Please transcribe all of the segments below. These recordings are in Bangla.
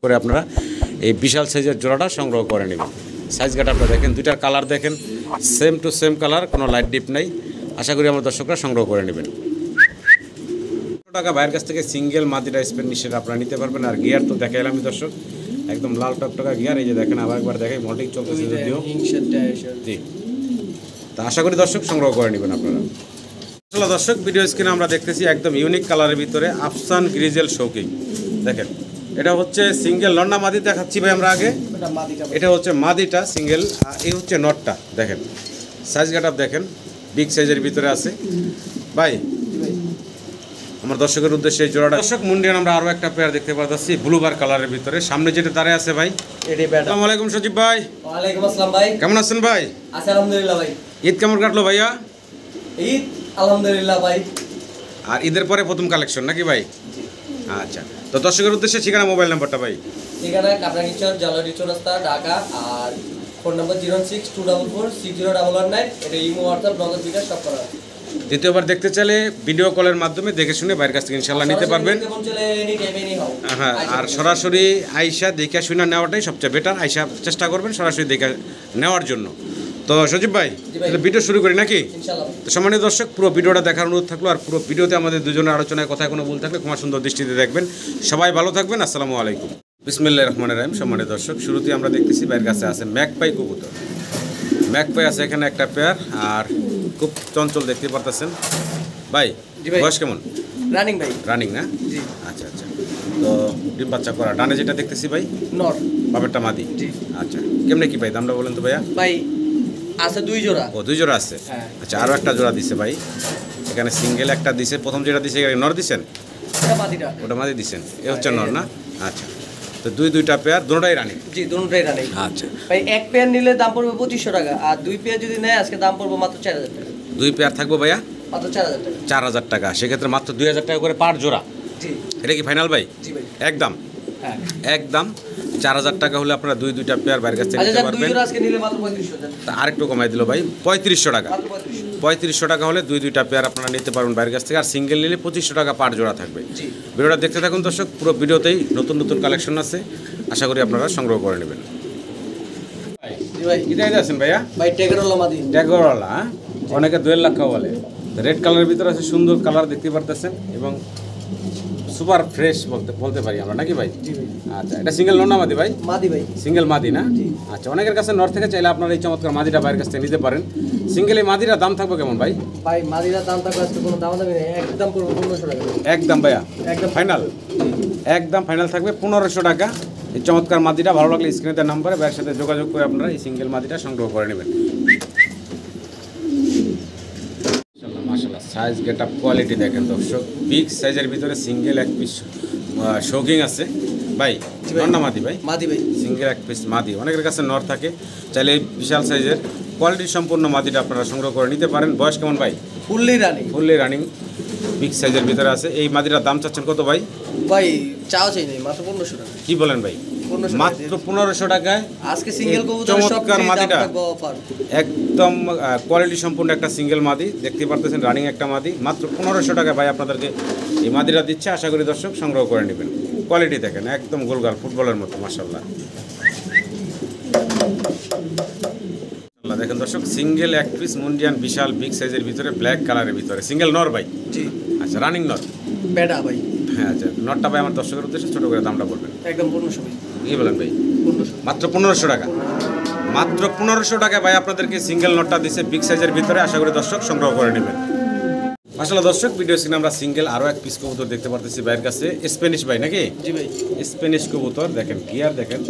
করে আপনারা এই বিশাল সাইজের জোড়াটা সংগ্রহ করে নেবেন। সাইজ গাটা আপনারা দেখেন, দুইটার কালার দেখেন সেম টু সেম কালার, কোনো লাইট ডিপ নাই। আশা করি আমার দর্শকরা সংগ্রহ করে নেবেন। টাকা ভাইয়ের কাছ থেকে সিঙ্গেল মাদিরা স্প্যানিশের আপনারা নিতে পারবেন। আর গিয়ার তো দেখাইলাম দর্শক, একদম লাল টকটকা গিয়ার। এই যে দেখেন, আবার একবার দেখাই, মল্টিং চলতেছে যদিও। জি, তা আশা করি দর্শক সংগ্রহ করে নেবেন আপনারা। আসলে দর্শক, ভিডিও স্ক্রিনে আমরা দেখতেছি একদম ইউনিক কালারের ভিতরে আফসান গ্রিজেল শৌকিং। দেখেন, এটা হচ্ছে সিঙ্গেল লন্না মাদি দেখাচ্ছি ভাই আমরা আগে। এটা হচ্ছে মাদিটা সিঙ্গেল, এই হচ্ছে নটটা। দেখেন সাইজ গাটা দেখেন, বিগ সাইজের ভিতরে আছে ভাই। আমার দর্শকের উদ্দেশ্যে এই জোড়াটা দর্শক মুন্ডিয়ান আমরা আরও একটা পেয়ার দেখতে পাচ্ছি ব্লুবার কালারের ভিতরে। সামনে যেটা দাঁড়ায় আছে ভাই, আসসালামু আলাইকুম সজীব ভাই। ওয়ালাইকুম আসসালাম ভাই, কেমন আছেন ভাই? আছি আলহামদুলিল্লাহ ভাই। ঈদ কেমন কাটলো ভাইয়া? ঈদ আলহামদুলিল্লাহ ভাই। আর ঈদের পরে প্রথম কালেকশন নাকি ভাই? আচ্ছা, তো দর্শকের উদ্দেশ্যে ঠিকানা, মোবাইল নাম্বারটা ভাই। ঠিকানা কাপড়াগিচর জালারি চৌরাস্তা ঢাকা। আর ফোন নাম্বার 0624460119। এটা ইমো হোয়াটসঅ্যাপ নগদ বিকাশ সব করা। দ্বিতীয়বার দেখতে চাইলে ভিডিও কলের মাধ্যমে দেখে শুনে বাইরের কাছ থেকে ইনশাল্লাহ নিতে পারবেন। হ্যাঁ, আর সরাসরি আইসা দেখে শুনে নেওয়াটাই সবচেয়ে বেটার। আইসা চেষ্টা করবেন সরাসরি দেখে নেওয়ার জন্য। তো সজীব ভাই, ভিডিও শুরু করি নাকি? তো সম্মানিত দর্শক, পুরো ভিডিওটা দেখার অনুরোধ থাকলো। আর পুরো ভিডিওতে আমাদের দুজনের আলোচনায় কথায় কোনো ভুল থাকলে ক্ষমা সুন্দর দৃষ্টিতে দেখবেন। সবাই ভালো থাকবেন। আসসালামু আলাইকুম। বিসমিল্লাহির রহমানির রহিম। সম্মানিত দর্শক, শুরুতেই আমরা দেখতেছি বাইরের কাছে আছে ম্যাকপাই কবুতর। ম্যাকপাই আছে এখানে একটা পেয়ার, আর খুব চঞ্চল দেখতে পারতেছেন ভাই। বয়স কেমন? রানিং ভাই। রানিং না? জি। আচ্ছা আচ্ছা, তো ডিম বাচ্চা করা। ডানে যেটা দেখতেছি ভাই, নর। বাপেরটা মাদি। জি। আচ্ছা, কেমনে কি ভাই দামটা বলেন তো ভাইয়া? ভাই আছে দুই জোড়া। ও, দুই জোড়া আছে। হ্যাঁ। আচ্ছা, আরও একটা জোড়া দিছে ভাই। এখানে সিঙ্গেল একটা দিছে, প্রথম যেটা দিছে নর দিছেন, এটা মাদিটা। ওটা মাদি দিছেন, এ হচ্ছে নর না? আচ্ছা, তো দুইটা পেয়ার, দুটোটাই রানিং। জি, দুটোটাই রানিং। আচ্ছা ভাই, এক পেয়ার নিলে দাম পড়বে 2500 টাকা, আর দুই পেয়ার যদি নেয় আজকে দাম পড়বে মাত্র 4000 টাকা। দুই পেয়ার থাকবো ভাইয়া মাত্র 4000 টাকা। 4000 টাকা, সেক্ষেত্রে মাত্র 2000 টাকা করে পার জোড়া। জি। এটা কি ফাইনাল ভাই? জি ভাই, একদম। হ্যাঁ, একদম 4000 টাকা হলে আপনারা দুইটা পেয়ার বাইরের কাছ থেকে আচ্ছা নিতে দুই পারবেন। জোড়া আজকে নিলে মাত্র 3500 তা আরেকটু কমাই দিল ভাই, 3500 টাকা। মাত্র 3500। 3500 টাকা হলে দুইটা পেয়ার আপনারা নিতে পারবেন বাইরের কাছ থেকে। আর সিঙ্গেল নিলে 2500 টাকা পার জোড়া থাকবে। জি। ভিডিওটা দেখতে থাকুন দর্শক, পুরো ভিডিওতেই নতুন নতুন কালেকশন আছে, আশা করি আপনারা সংগ্রহ করে নেবেন। জি ভাই। কি দাইতে আছেন ভাইয়া? ভাই টেগরওয়ালা মাদি। ট্যাগরওয়ালা, অনেকে 2.5 লাখ বলে। রেড কালারের ভিতরে আছে, সুন্দর কালার দেখতে পারতেছেন, এবং সুপার ফ্রেশ বলতে পারি আমরা নাকি ভাই? জি ভাই। আচ্ছা, এটা সিঙ্গেল নর না মাদি ভাই? মাদি ভাই। সিঙ্গেল মাদি না? জি। আচ্ছা, অনেকের কাছে নর থেকে চাইলে আপনারা এই চমৎকার মাদিটা বাইরের কাছ থেকে নিতে পারেন। সিঙ্গেল এই মাদিরা দাম থাকবে কেমন ভাই? ভাই মাদিরা দাম থাকবে আজকে কোনো দাম দামি নেই, একদম পড়বে 1500 টাকা। একদম ভাইয়া, একদম ফাইনাল। একদম ফাইনাল থাকবে 1500 টাকা। এই চমৎকার মাদিটা ভালো লাগলে স্ক্রিনে দেওয়া নাম্বারে ভাইয়ের সাথে যোগাযোগ করে আপনারা এই সিঙ্গেল মাদিটা সংগ্রহ করে নেবেন। মাশাআল্লাহ, সাইজ গেট আপ কোয়ালিটি দেখেন দর্শক, বিগ সাইজের ভিতরে সিঙ্গেল এক পিস শৌকিং আছে ভাই। নর না মাদি ভাই? মাদি ভাই। সিঙ্গেল এক পিস মাদি। অনেকের কাছে নর থাকে, চাইলে এই বিশাল সাইজের কোয়ালিটি সম্পূর্ণ মাদিটা আপনারা সংগ্রহ করে নিতে পারেন। বয়স কেমন ভাই? Fully running. Fully running, big সাইজের ভিতরে আছে। এই মাদিটার দাম চাচ্ছেন কত ভাই? ভাই চাও চাই নেই, মাত্র 1500 টাকা। কি বলেন ভাই? 1500 মাত্র 1500 টাকায় আজকে সিঙ্গেল কবুতর চমৎকার মাদিটা, অফার। একদম কোয়ালিটি সম্পূর্ণ একটা সিঙ্গেল মাদি দেখতে পারতেছেন, রানিং একটা মাদি। মাত্র 1500 টাকায় ভাই আপনাদেরকে এই মাদিটা দিচ্ছে। আশা করি দর্শক সংগ্রহ করে নেবেন। কোয়ালিটি দেখেন, একদম গোলগাল ফুটবলের মতো, মাশাআল্লাহ। দেখেন দর্শক, সিঙ্গেল এক পিস মুন্ডিয়ান বিশাল বিগ সাইজের ভিতরে ব্ল্যাক কালারের ভিতরে সিঙ্গেল নর ভাই। জি। আচ্ছা, রানিং নর বেডা ভাই। হ্যাঁ, আচ্ছা, নটটা ভাই আমার দর্শকের উদ্দেশ্যে ছোটো করে দামটা বলবেন। একদম 1500 ভাই। কি বলেন ভাই? 1500। মাত্র 1500 টাকা। মাত্র 1500 টাকায় ভাই আপনাদেরকে সিঙ্গেল নটটা দিচ্ছে বিগ সাইজের ভিতরে। আশা করি দর্শক সংগ্রহ করে নেবেন। আসলে দর্শক, ভিডিও স্ক্রিনে আমরা সিঙ্গেল আরও এক পিস কবুতর দেখতে পারতেছি ভাইয়ের কাছে। স্প্যানিশ ভাই নাকি? জি ভাই। স্প্যানিশ কবুতর দেখেন, গিয়ার দেখেন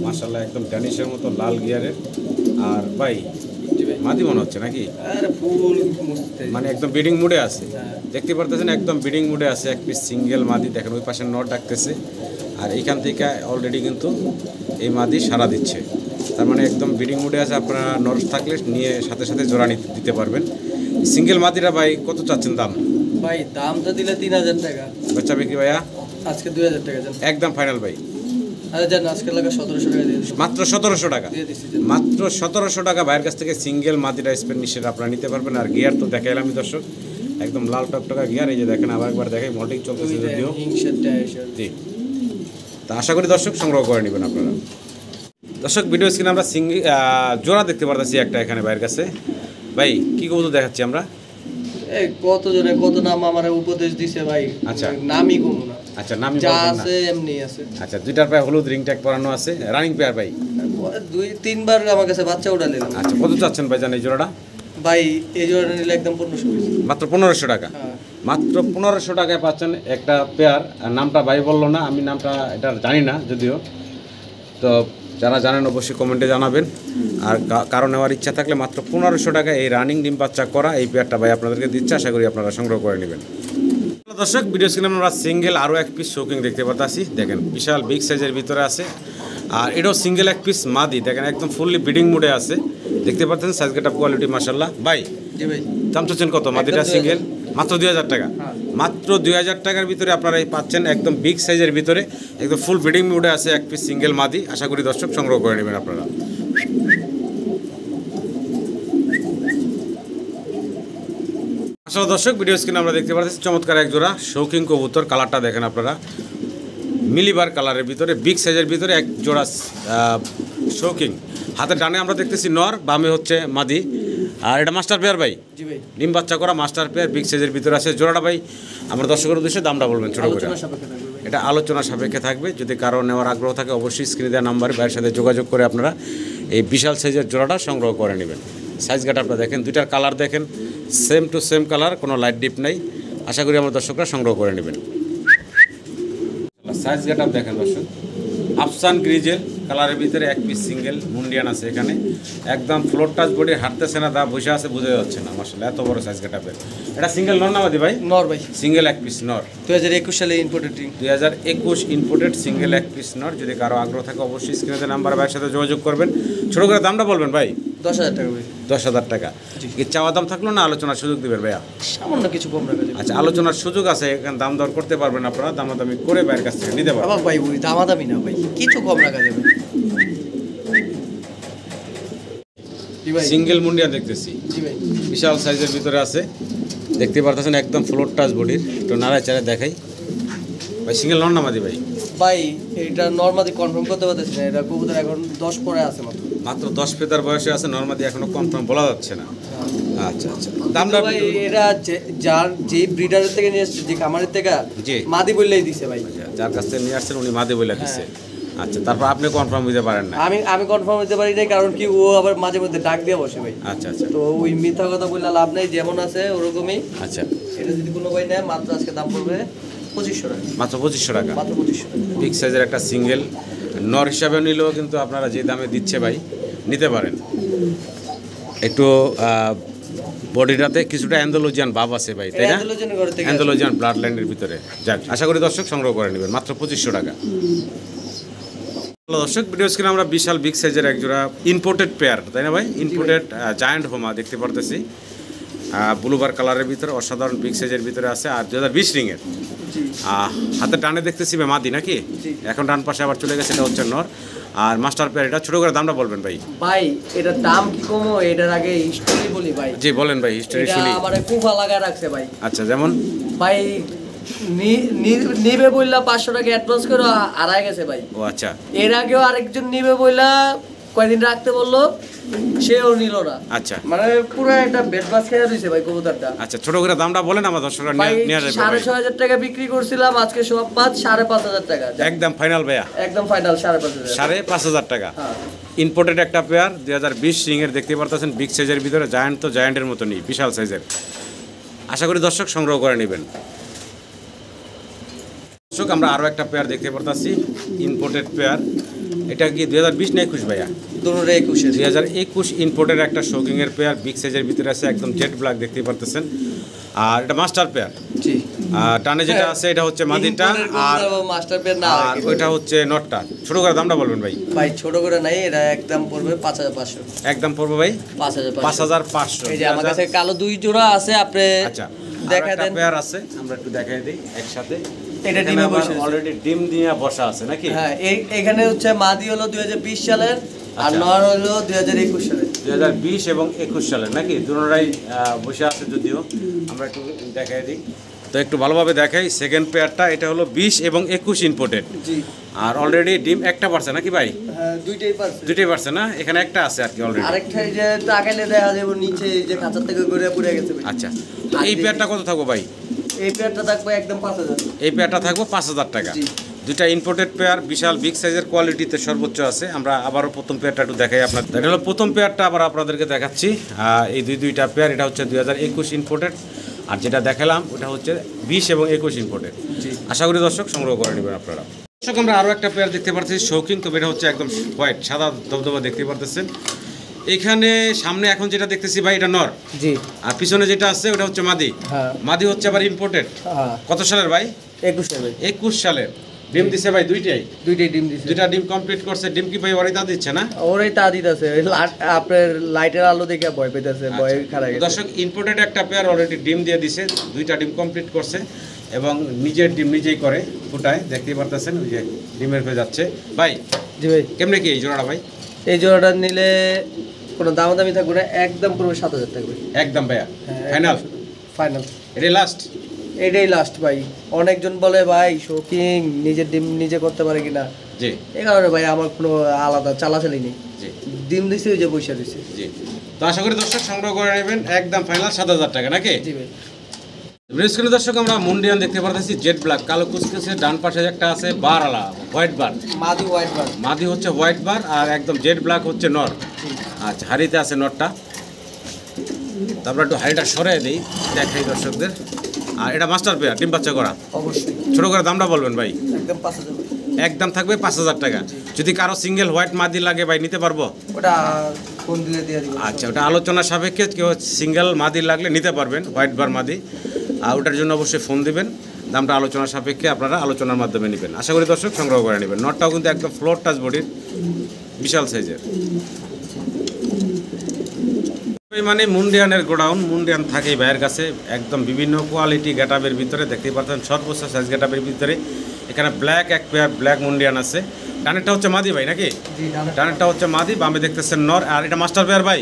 মাশাআল্লাহ, একদম ড্যানিশের মতো লাল গিয়ারের। আর ভাই জি ভাই। মাদি মনে হচ্ছে নাকি? আরে ফুল মুস্তে, মানে একদম বিডিং মুডে আছে, হ্যাঁ। দেখতে পারতেছেন একদম বিডিং মুডে আছে। এক পিস সিঙ্গেল মাদি দেখেন, ওই পাশে নট ডাকতেছে, আর এইখান থেকে অলরেডি কিন্তু এই মাদি সারা দিচ্ছে। তার মানে একদম বিডিং মুডে আছে। আপনারা নট থাকলে নিয়ে সাথে সাথে জোড়া দিতে পারবেন। সিঙ্গেল মাদিরা ভাই কত চাচ্ছেন দাম? ভাই দামটা দিলে 3000 টাকা। বাচ্চা বিক্রি ভাইয়া আজকে 2000 টাকা দেন। একদম ফাইনাল ভাই। আরে জান, আজকে লাগা 1700 টাকা দিয়ে দিচ্ছি। মাত্র 1700 টাকা। দিয়ে দিচ্ছি। মাত্র 1700 টাকা ভাইয়ের কাছ থেকে সিঙ্গেল মাদিরা স্প্যানিশের আপনারা নিতে পারবেন। আর গিয়ার তো দেখাইলাম দর্শক, একদম লাল টকটকা গিয়ার। এই যে দেখেন, আবার একবার দেখাই, মল্টিং চলতেছে যদিও। হিংসাটা এসে। জি, তা তা আশা করি দর্শক সংগ্রহ করে নেবেন আপনারা। দর্শক ভিডিও স্ক্রিনে আমরা জোড়া দেখতে পারতেছি একটা এখানে ভাইয়ের কাছে। ভাই কি কবুতর দেখাচ্ছি আমরা? এই কত জনে কত নাম আমার উপদেশ দিছে ভাই, আচ্ছা। নামই কম না। আচ্ছা, নামই যা বলবেন না। আছে এমনি আছে। আচ্ছা, দুইটার পায়ে হলুদ রিং ট্যাগ পরানো আছে, রানিং পেয়ার ভাই। 2-3 বার আমার কাছে বাচ্চা উঠা নিলাম। আচ্ছা, কত চাচ্ছেন ভাই জান এই জোড়াটা? ভাই এই জোড়াটা নিলে একদম 1500। মাত্র 1500 টাকা। হ্যাঁ। মাত্র 1500 টাকায় পাচ্ছেন একটা পেয়ার। আর নামটা ভাই বললো না, আমি নামটা এটা জানি না যদিও। তো যারা জানেন অবশ্যই কমেন্টে জানাবেন। আর কারো নেওয়ার ইচ্ছা থাকলে মাত্র 1500 টাকা এই রানিং ডিম বাচ্চা করা এই পেয়ারটা ভাই আপনাদেরকে দিচ্ছে। আশা করি আপনারা সংগ্রহ করে নেবেন। দর্শক ভিডিও স্ক্রিনে আমরা সিঙ্গেল আরও এক পিস শৌকিং দেখতে পাচ্ছি। দেখেন বিশাল বিগ সাইজের ভিতরে আছে। আর এটাও সিঙ্গেল এক পিস মাদি, দেখেন একদম ফুললি ব্রিডিং মুডে আছে। দেখতে পাচ্ছেন সাইজ গেট আপ কোয়ালিটি মাশাআল্লাহ। ভাই জি ভাই, দাম চাচ্ছেন কত মাদিটা সিঙ্গেল? মাত্র 2000 টাকা। হ্যাঁ। মাত্র 2000 টাকার ভিতরে আপনারা এই পাচ্ছেন একদম বিগ সাইজের ভিতরে, একদম ফুল ব্রিডিং মুডে আছে এক পিস সিঙ্গেল মাদি। আশা করি দর্শক সংগ্রহ করে নেবেন আপনারা। আসলে দর্শক ভিডিও স্ক্রিনে আমরা দেখতে পাচ্ছি চমৎকার এক জোড়া শৌকিং কবুতর। কালারটা দেখেন আপনারা, মিলিবার কালারের ভিতরে বিগ সাইজের ভিতরে এক জোড়া শৌকিং। হাতের ডানে আমরা দেখতেছি নর, বামে হচ্ছে মাদি। আর এটা মাস্টার পেয়ার ভাই, জি ভাই, ডিম বাচ্চা করা মাস্টার পেয়ার বিগ সাইজের ভিতরে আছে। জোড়াটা ভাই আমরা দর্শকের উদ্দেশ্যে দামটা বলবেন ছোটো করে। আলোচনা সাপেক্ষে থাকবে ভাই। এটা আলোচনা সাপেক্ষে থাকবে। যদি কারো নেওয়ার আগ্রহ থাকে অবশ্যই স্ক্রিনে দেওয়া নাম্বারে ভাইয়ের সাথে যোগাযোগ করে আপনারা এই বিশাল সাইজের জোড়াটা সংগ্রহ করে নেবেন। সাইজ গাটা আপনারা দেখেন, দুইটার কালার দেখেন সেম টু সেম কালার, কোনো লাইট ডিপ নাই। আশা করি আমার দর্শকরা সংগ্রহ করে নেবেন। সাইজ গাটা দেখেন দর্শক, আফসান গ্রিজেল কালারের ভিতরে এক পিস সিঙ্গেল মুন্ডিয়ান আছে এখানে। একদম ফ্লোর টাচ বডি, হাঁটতেছে না, দা বসে আছে, বোঝা যাচ্ছে না মাশাআল্লাহ এত বড় সাইজ গাটাপের। এটা সিঙ্গেল নর না মাদি ভাই? নর ভাই, সিঙ্গেল এক পিস নর। 2021 সালে ইম্পোর্টেড রিং। 2021 ইম্পোর্টেড সিঙ্গেল এক পিস নর। যদি কারো আগ্রহ থাকে অবশ্যই স্ক্রিনে নাম্বার ভাইয়ের সাথে যোগাযোগ করবেন। ছোটো করে দামটা বলবেন ভাই। 10,000 টাকা ভাই। 10,000 টাকা। কি চাওয়া দাম থাকলো না আলোচনার সুযোগ দিবেন ভাইয়া? সামান্য কিছু কম রাখা যাবে। আচ্ছা, আলোচনার সুযোগ আছে, এখানে দাম দর করতে পারবেন আপনারা, দামাদামি করে ভাইয়ের কাছ থেকে নিতে পারবেন। আবার ভাই ওই দামাদামি না ভাই, কিছু কম রাখা যাবে। জি ভাই, সিঙ্গেল মুন্ডিয়া দেখতেছি, জি ভাই, বিশাল সাইজের ভিতরে আছে। দেখতে পারতেছেন একদম ফ্লোর টাচ বডির। একটু নাড়ায় চাড়ায় দেখাই ভাই। সিঙ্গেল নর না মাদি ভাই? ভাই এটা নরমাদি কনফার্ম করতে পারতেছি না, এটা কবুতর এখন 10 পরে আছে মাত্র। মাত্র 10 ফেদার বয়সে আছে, নর্মাদি এখনো কনফার্ম বলা যাচ্ছে না। আচ্ছা আচ্ছা, দামটা ভাই এটা যার যে ব্রিডারের থেকে নিয়ে আসছে, যে খামারের থেকে জি মাদি বললেই দিছে ভাই। যার কাছ থেকে নিয়ে আসছেন উনি মাদি বলে দিচ্ছে। আচ্ছা, তারপর আপনি কনফার্ম হইতে পারেন না? আমি কনফার্ম হতে পারি না, কারণ কি ও আবার মাঝে মধ্যে ডাক দিয়ে বসে ভাই। আচ্ছা আচ্ছা, তো ওই মিথ্যা কথা বললে লাভ নাই, যেমন আছে ওরকমই। আচ্ছা, এটা যদি কোনো ভাই নেয় মাত্র আজকে দাম পড়বে 2500 টাকা। মাত্র 2500 টাকা। মাত্র 2500 টাকা। বিগ সাইজের একটা সিঙ্গেল নর হিসাবে নিলেও কিন্তু আপনারা যে দামে দিচ্ছে ভাই নিতে পারেন। একটু বডিটাতে কিছুটা অ্যান্ডোলজিয়ান ভাব আছে ভাই, তাই না? অ্যান্ডোলজিয়ান ব্লাড লাইনের ভিতরে। যাক, আশা করি দর্শক সংগ্রহ করে নেবেন মাত্র 2500 টাকা। দর্শক ভিডিও স্ক্রিনে আমরা বিশাল বিগ সাইজের একজোড়া ইম্পোর্টেড পেয়ার, তাই না ভাই? ইম্পোর্টেড জায়ান্ট হোমা দেখতে পারতেছি। ব্লুবার কালারের ভিতরে অসাধারণ বিগ সাইজের ভিতরে আছে। আর 2020 রিংয়ের। হাতের ডানে দেখতেছি মাদি নাকি? এখন ডান পাশে আবার চলে গেছে, এটা হচ্ছে নর। আর মাস্টার পেয়ার, এটা ছোট করে দামটা বলবেন ভাই। ভাই এটার দাম কি কমো, এটার আগে হিস্টরি বলি ভাই। জি বলেন ভাই, হিস্টরি এটা শুনি। আমারে কুফা লাগা রাখছে ভাই। আচ্ছা, যেমন ভাই নিবে বললা 500 টাকা অ্যাডভান্স করে হারায় গেছে ভাই। ও আচ্ছা, এর আগেও আরেকজন নিবে বললা কয়দিন রাখতে বললো, সেও নিল না। আচ্ছা, মানে পুরো একটা বেডবাস খেয়ে দিয়েছে ভাই কবুতরটা। আচ্ছা, ছোট করে দামটা বলেন, আমার দর্শকরা ভাই নিয়ে যাবে। 6,500 টাকা বিক্রি করছিলাম, আজকে সব বাদ 5,500 টাকা। একদম ফাইনাল ভাইয়া, একদম ফাইনাল 5,500। 5,500 টাকা। হ্যাঁ, ইম্পোর্টেড একটা পেয়ার 2020 রিংয়ের দেখতে পারতেছেন, বিগ সাইজের ভিতরে। জায়ান্ট তো জায়ান্টের মতনই বিশাল সাইজের। আশা করি দর্শক সংগ্রহ করে নেবেন। দর্শক আমরা আরও একটা পেয়ার দেখতে পারতেছি, ইম্পোর্টেড পেয়ার। এটা কি 2020 না 21 ভাইয়া? দুটোরে 21। 2021 ইম্পোর্টেড একটা শৌকিংয়ের পেয়ার, বিগ সাইজের ভিতরে আছে, একদম জেড ব্ল্যাক দেখতে পারতেছেন। আর এটা মাস্টার পেয়ার। জি, আর টানে যেটা আছে এটা হচ্ছে মাদিটা, আর মাস্টার পেয়ার না, আর ওইটা হচ্ছে নটটা। ছোট করে দামটা বলবেন ভাই। ভাই ছোট করে নাই, এটা একদম পড়বে 5,500। একদম পড়বে ভাই 5,500। 5,500। এই যে আমার কাছে কালো 2 জোড়া আছে, আপনি আচ্ছা, দেখা দেন। পেয়ার আছে, আমরা একটু দেখাই দিই একসাথে। এটা ডিমে বসে অলরেডি ডিম দিয়ে বসা আছে নাকি? হ্যাঁ, এখানে হচ্ছে মাদি হলো 2020 সালের, আর আচ্ছা। নর হলো 2021 সালের। 2020 এবং 21 সালের নাকি? দুটোরাই বসে আছে, যদিও আমরা একটু দেখাই দিই। তো একটু ভালোভাবে দেখাই সেকেন্ড পেয়ারটা, এটা হলো 20 এবং 21 ইম্পোর্টেড। জি। আর অলরেডি ডিম একটা পারছে নাকি ভাই? হ্যাঁ, দুইটাই পারছে। দুইটাই পারছে না, এখানে একটা আছে আর কি অলরেডি। আরেকটা এই যে তাকাইলে দেখা যাবে নিচে এই যে খাঁচার থেকে ঘুরে পড়ে গেছে ভাই। আচ্ছা, তো এই পেয়ারটা কত থাকবো ভাই? এই পেয়ারটা থাকবে একদম 5000। এই পেয়ারটা থাকবো 5000 টাকা। জি। দুইটা ইম্পোর্টেড পেয়ার, বিশাল বিগ সাইজের, কোয়ালিটিতে সর্বোচ্চ আছে। আমরা আবারও প্রথম পেয়ারটা একটু দেখাই আপনার। এটা হলো প্রথম পেয়ারটা, আবার আপনাদেরকে দেখাচ্ছি। এই দুইটা পেয়ার, এটা হচ্ছে 2021 ইম্পোর্টেড, আর যেটা দেখালাম ওটা হচ্ছে 20 এবং 21 ইম্পোর্টেড। জি। আশা করি দর্শক সংগ্রহ করে নেবেন আপনারা। দর্শক আমরা আরও একটা পেয়ার দেখতে পাচ্ছি শৌখিন, তবে এটা হচ্ছে একদম হোয়াইট, সাদা ধবধবা দেখতে পারতেছেন। এখানে সামনে এখন যেটা দেখতেছি ভাই এটা নর, জি। আর পিছনে যেটা আছে ওটা হচ্ছে মাদি। হ্যাঁ। মাদি হচ্ছে আবার ইম্পোর্টেড। হ্যাঁ। কত সালের ভাই? 21 ভাই। 21 সালের। ডিম দিছে ভাই দুইটাই? দুইটাই ডিম দিছে। দুইটা ডিম কমপ্লিট করছে। ডিম কি ভাই ওরাই তা দিচ্ছে না? ওরাই তা দিতেছে, আপনার লাইটের আলো দেখে ভয় পেতেছে, ভয় খারাপ গেছে। দর্শক ইম্পোর্টেড একটা পেয়ার অলরেডি ডিম দিয়ে দিছে, দুইটা ডিম কমপ্লিট করছে এবং নিজের ডিম নিজেই করে ফুটায়, দেখতেই পারতেছেন ওই যে ডিমের হয়ে যাচ্ছে। ভাই জি ভাই, কেমনে কি এই জোড়াটা ভাই? এই জোড়াটা নিলে কোনো দামাদামি থাকবে না, একদম পুরো 7000 থাকবে একদম ভাইয়া হ্যাঁ, ফাইনাল? ফাইনাল এটাই লাস্ট? এটাই লাস্ট ভাই। অনেকজন বলে ভাই শৌখিন নিজের ডিম নিজে করতে পারে কিনা, জি। এই কারণে ভাই আমার কোনো আলাদা চালাচালি নেই। জি ডিম দিছে ওই যে পয়সা দিছে। জি। তো আশা করি দর্শক সংগ্রহ করে নেবেন, একদম ফাইনাল 7000 টাকা নাকি? জি ভাই। ব্রিস্কুলি দর্শক আমরা মুন্ডিয়ান দেখতে পারতেছি, জেড ব্ল্যাক, কালো কুচকুচে, ডান পাশে একটা আছে বার আলা হোয়াইট বার। মাদি হোয়াইট বার। মাদি হচ্ছে হোয়াইট বার আর একদম জেড ব্ল্যাক হচ্ছে নর। আচ্ছা, হাড়িতে আছে নরটা। তারপর একটু হাড়িটা সরে দিই, দেখাই দর্শকদের। আর এটা মাস্টার পেয়ার, ডিম বাচ্চা করা। অবশ্যই। ছোটো করে দামটা বলবেন ভাই? একদম 5000। একদম থাকবে 5000 টাকা। যদি কারো সিঙ্গেল হোয়াইট মাদি লাগে ভাই নিতে পারবো? ওটা ফোন দিলে দিয়ে দিব। আচ্ছা, ওটা আলোচনা সাপেক্ষে, কেউ সিঙ্গেল মাদি লাগলে নিতে পারবেন, হোয়াইট বার মাদি। আর ওটার জন্য অবশ্যই ফোন দিবেন, দামটা আলোচনা সাপেক্ষে আপনারা আলোচনার মাধ্যমে নেবেন। আশা করি দর্শক সংগ্রহ করে নেবেন। নটটাও কিন্তু একদম ফ্লোর টাচ বডির, বিশাল সাইজের। মানে মুন্ডিয়ানের গোডাউন, মুন্ডিয়ান থাকেই ভাইয়ের কাছে একদম বিভিন্ন কোয়ালিটি গেটআপের ভিতরে, দেখতেই পাচ্ছেন সর্বোচ্চ সাইজ গেটআপের ভিতরে। এখানে ব্ল্যাক এক পেয়ার ব্ল্যাক মুন্ডিয়ান আছে। ডানেরটা হচ্ছে মাদি ভাই নাকি? জি, ডানেরটা হচ্ছে মাদি, বামে দেখতেছেন নর। আর এটা মাস্টার পেয়ার ভাই?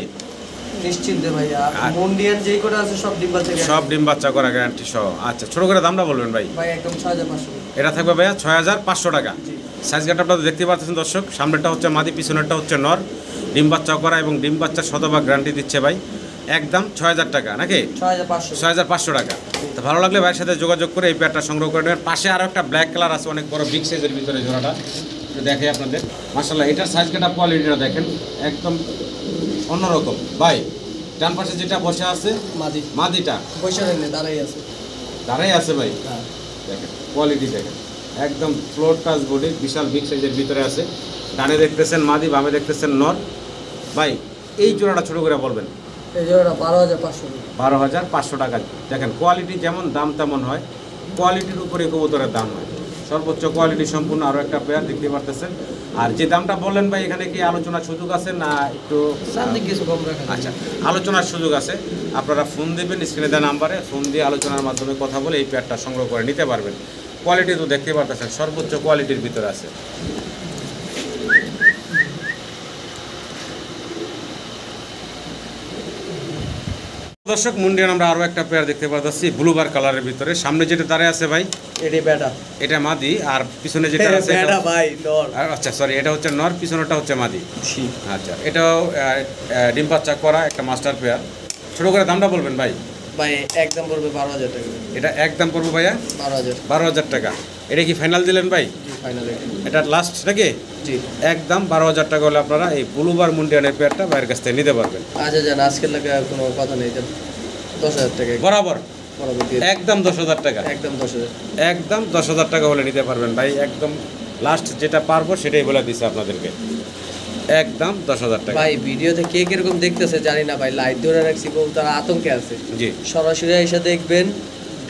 নিশ্চিন্তে ভাই, আর মুন্ডিয়ান যেই করে আছে সব ডিম বাচ্চা, সব ডিম বাচ্চা করা গ্যারান্টি সহ। আচ্ছা, ছোটো করে দামটা বলবেন ভাই? ভাই একদম 6500। এটা থাকবে ভাইয়া 6500 টাকা। জি। সাইজ গেটআপটা দেখতে পাচ্ছেন দর্শক, সামনেরটা হচ্ছে মাদি, পিছনেরটা হচ্ছে নর, ডিম বাচ্চা করা এবং ডিম বাচ্চা শতভাগ গ্যারান্টি দিচ্ছে ভাই। একদম 6000 টাকা নাকি? 6500। 6500 টাকা। তো ভালো লাগলে ভাইয়ের সাথে যোগাযোগ করে এই পেয়ারটা সংগ্রহ করে নেবেন। পাশে আরও একটা ব্ল্যাক কালার আছে, অনেক বড় বিগ সাইজের ভিতরে জোড়াটা, একটু দেখাই আপনাদের। মাশাআল্লাহ, এটার সাইজ গেটআপ কোয়ালিটিটা দেখেন একদম অন্যরকম ভাই। ডান পাশে যেটা বসে আছে মাদি, মাদিটা পয়সা নেই, দাঁড়াই আছে। দাঁড়াই আছে ভাই, হ্যাঁ। দেখেন কোয়ালিটি দেখেন, একদম ফ্লোর টাচ বডি, বিশাল বিগ সাইজের ভিতরে আছে। ডানে দেখতেছেন মাদি, বামে দেখতেছেন নর। ভাই এই জোড়াটা ছোটো করে বলবেন? এই জোড়াটা 12500। 12500 টাকা। দেখেন কোয়ালিটি যেমন দাম তেমন হয়, কোয়ালিটির উপরে কবুতরের দাম হয়। সর্বোচ্চ কোয়ালিটি সম্পূর্ণ আরও একটা পেয়ার দেখতে পারতেছেন। আর যে দামটা বললেন ভাই, এখানে কি আলোচনার সুযোগ আছে না একটু? সামনে কিছু কম রাখা। আচ্ছা, আলোচনার সুযোগ আছে। আপনারা ফোন দেবেন স্ক্রিনে দেওয়া নাম্বারে, ফোন দিয়ে আলোচনার মাধ্যমে কথা বলে এই পেয়ারটা সংগ্রহ করে নিতে পারবেন। কোয়ালিটি তো দেখতে পারতেছেন সর্বোচ্চ কোয়ালিটির ভিতরে আছে। দর্শক মুন্ডিয়ান আমরা আরও একটা পেয়ার দেখতে পাচ্ছি ব্লুবার কালারের ভিতরে। সামনে যেটা দাঁড়ায় আছে ভাই, এটি বেটা, এটা মাদি, আর পিছনে যেটা আছে বেটা ভাই নর। আচ্ছা সরি, এটা হচ্ছে নর, পিছনেটা হচ্ছে মাদি। আচ্ছা, এটাও ডিম বাচ্চা করা একটা মাস্টার পেয়ার। ছোটো করে দামটা বলবেন ভাই? ভাই একদম পড়বে 12000 টাকা। এটা একদম পড়বো ভাইয়া 12000। 12000 টাকা। এটা কি ফাইনাল দিলেন ভাই? জি, ফাইনাল। এটা লাস্ট নাকি? জি, একদম 12000 টাকা হলে আপনারা এই ব্লুবার মুন্ডিয়ানের পেয়ারটা ভাইয়ের কাছ থেকে নিতে পারবেন। আচ্ছা জান, আজকের লাগে কোনো কথা নেই, 10000 টাকা বরাবর বরাবর দিয়ে একদম 10000 টাকা। একদম 10000। একদম 10000 টাকা হলে নিতে পারবেন ভাই। একদম লাস্ট যেটা পারবো সেটাই বলে দিচ্ছি আপনাদেরকে, একদম 10000 টাকা। ভাই ভিডিওতে কে কিরকম দেখতেছে জানি না ভাই, লাইট ধরে রাখছি, তারা আতঙ্কে আছে। জি, সরাসরি এসে দেখবেন।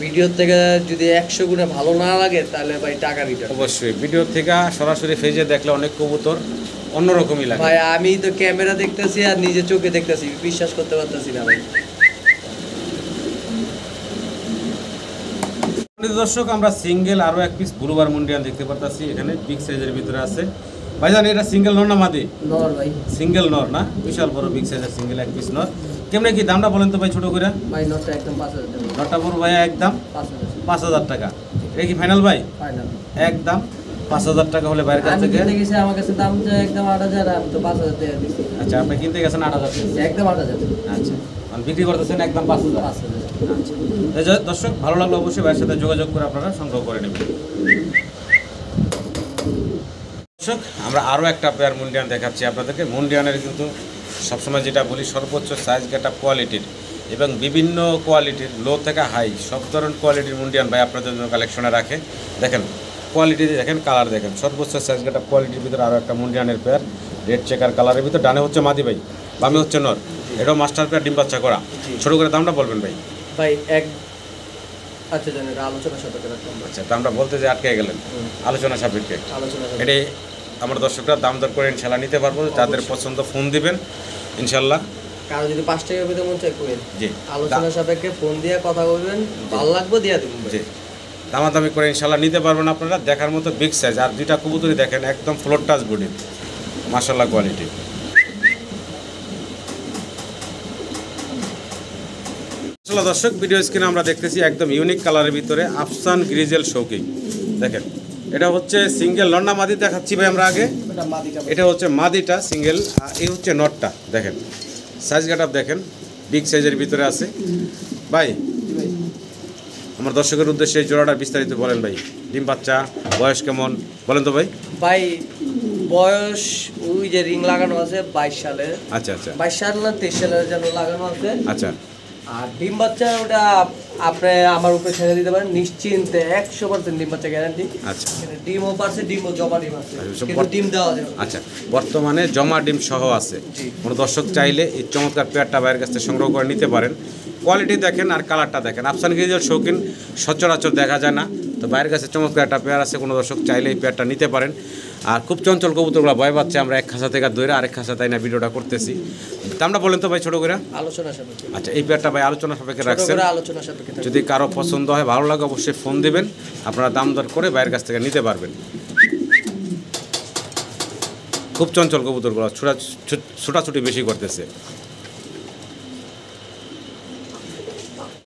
ভিডিও থেকে যদি 100 গুণে ভালো না লাগে তাহলে ভাই টাকা রিটার্ন। অবশ্যই ভিডিও থেকে সরাসরি ফেজে দেখলে অনেক কবুতর অন্যরকমই লাগে ভাই। আমি তো ক্যামেরা দেখতেছি আর নিজে চোখে দেখতেছি, বিশ্বাস করতে পারতেছি না ভাই। দর্শক আমরা সিঙ্গেল আরও এক পিস ব্লুবার মুন্ডিয়ান দেখতে পারতেছি, এখানে বিগ সাইজের ভিতরে আছে। ভাইজান এটা সিঙ্গেল নর না মাদি? নর ভাই। সিঙ্গেল নর না, বিশাল বড় বিগ সাইজের সিঙ্গেল এক পিস নর। কেমনে কি দামটা বলেন তো ভাই ছোটো করে? ভাই নরটা একদম 5000 টাকা। নরটা বড় ভাইয়া একদম 5000। 5,000 টাকা। এটা কি ফাইনাল ভাই? ফাইনাল একদম 5,000 টাকা হলে বাইরের কাছ আমি থেকে। কিনতে গেছি, আমার কাছে দাম চাই একদম 8,000, আমি তো 5,000 টাকা দিছি। আচ্ছা, আপনি কিনতে গেছেন 8,000 টাকা। একদম 8,000। আচ্ছা, আর বিক্রি করতেছেন একদম 5,000। 5,000। আচ্ছা, এই যে দর্শক ভালো লাগলো অবশ্যই ভাইয়ের সাথে যোগাযোগ করে আপনারা সংগ্রহ করে নেবেন। দর্শক আমরা আরও একটা পেয়ার মুন্ডিয়ান দেখাচ্ছি আপনাদেরকে। মুন্ডিয়ানের কিন্তু সবসময় যেটা বলি সর্বোচ্চ সাইজ গেটআপ কোয়ালিটির এবং বিভিন্ন কোয়ালিটির লো থেকে হাই সব ধরনের কোয়ালিটির মুন্ডিয়ান ভাই আপনাদের জন্য কালেকশনে রাখে। দেখেন কোয়ালিটি দেখেন, কালার দেখেন, সর্বোচ্চ সাইজ গেটআপ কোয়ালিটির ভিতরে আরও একটা মুন্ডিয়ানের পেয়ার রেড চেকার কালারের ভিতরে। ডানে হচ্ছে মাদি ভাই, বামে হচ্ছে নর। এটাও মাস্টার পেয়ার, ডিম বাচ্চা করা। ছোটো করে দামটা বলবেন ভাই। ভাই এক আচ্ছা জানেন আলোচনা সাপেক্ষে রাখলাম। আচ্ছা, তো আমরা বলতে যে আটকে গেলেন আলোচনা সাপেক্ষে। আলোচনা এটাই আমার দর্শকরা দাম দর করে ইনশাল্লাহ নিতে পারবো। যাদের পছন্দ ফোন দিবেন ইনশাল্লাহ। কারো যদি 5 টাকা পেতে মন চাই করেন, জি, আলোচনা সাপেক্ষে ফোন দিয়ে কথা বলবেন, ভালো লাগবে দিয়া দিবেন। জি, দামাদামি করে ইনশাল্লাহ নিতে পারবেন আপনারা। দেখার মতো বিগ সাইজ, আর দুইটা কবুতরই দেখেন একদম ফ্লোর টাচ বডি, মাশাআল্লাহ কোয়ালিটি। আসলে দর্শক ভিডিও স্ক্রিনে আমরা দেখতেছি একদম ইউনিক কালারের ভিতরে আফসান গ্রিজেল শৌকিং। দেখেন এটা হচ্ছে সিঙ্গেল লন্না মাদি দেখাচ্ছি ভাই আমরা আগে। এটা হচ্ছে মাদিটা সিঙ্গেল, এই হচ্ছে নটটা। দেখেন সাইজ গেটআপ দেখেন, বিগ সাইজের ভিতরে আছে ভাই। আমার দর্শকের উদ্দেশ্যে এই জোড়াটা বিস্তারিত বলেন ভাই। ডিম বাচ্চা, বয়স কেমন বলেন তো ভাই। ভাই বয়স ওই যে রিং লাগানো আছে 22 সালে। আচ্ছা আচ্ছা 22 সাল না 23 সালের যেন লাগানো আছে। আচ্ছা, আর ডিম বাচ্চা ওটা আপনি আমার উপরে ছেড়ে দিতে পারেন নিশ্চিন্তে, 100% ডিম বাচ্চা গ্যারান্টি। আচ্ছা ডিমও পারছে, ডিমও জমা ডিম আছে, আচ্ছা, কিন্তু ডিম দেওয়া যাবে। আচ্ছা, বর্তমানে জমা ডিম সহ আছে। জি। কোনো দর্শক চাইলে এই চমৎকার পেয়ারটা বাইরের কাছ থেকে সংগ্রহ করে নিতে পারেন। কোয়ালিটি দেখেন আর কালারটা দেখেন। আফসান গ্রিজেল শৌখিন সচরাচর দেখা যায় না, তো বাইরের কাছে চমৎকার একটা পেয়ার আছে। কোনো দর্শক চাইলে এই পেয়ারটা নিতে পারেন। আর খুব চঞ্চল কবুতরগুলো ভয় পাচ্ছে, আমরা এক খাঁচা থেকে দৌড়ে আরেক খাঁচা তাই না ভিডিওটা করতেছি। দামটা বলেন তো ভাই ছোটো করে। আলোচনা সাপেক্ষে। আচ্ছা, এই পেয়ারটা ভাই আলোচনা সাপেক্ষে ছোট রাখছেন। করে আলোচনা সাপেক্ষে থাকবে। যদি কারো পছন্দ হয়, ভালো লাগে, অবশ্যই ফোন দিবেন। আপনারা দাম দর করে বাইরের কাছ থেকে নিতে পারবেন। খুব চঞ্চল কবুতরগুলো ছোটাছুটি বেশি করতেছে।